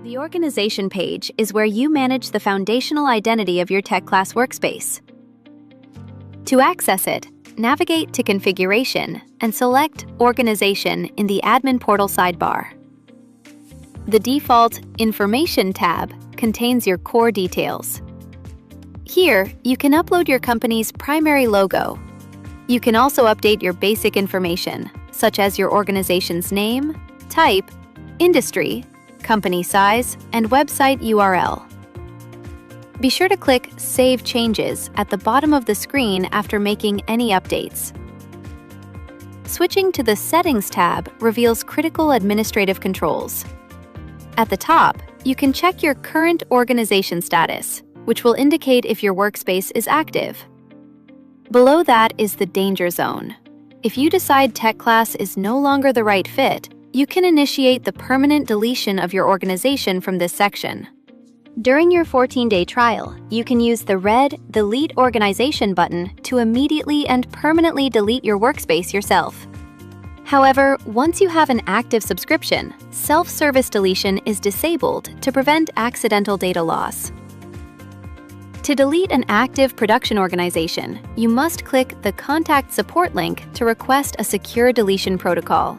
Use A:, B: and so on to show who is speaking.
A: The organization page is where you manage the foundational identity of your TechClass workspace. To access it, navigate to Configuration and select Organization in the Admin Portal sidebar. The default Information tab contains your core details. Here, you can upload your company's primary logo. You can also update your basic information, such as your organization's name, type, industry, company size, and website URL. Be sure to click Save Changes at the bottom of the screen after making any updates. Switching to the Settings tab reveals critical administrative controls. At the top, you can check your current organization status, which will indicate if your workspace is active. Below that is the danger zone. If you decide TechClass is no longer the right fit, you can initiate the permanent deletion of your organization from this section. During your 14-day trial, you can use the red Delete Organization button to immediately and permanently delete your workspace yourself. However, once you have an active subscription, self-service deletion is disabled to prevent accidental data loss. To delete an active production organization, you must click the Contact Support link to request a secure deletion protocol.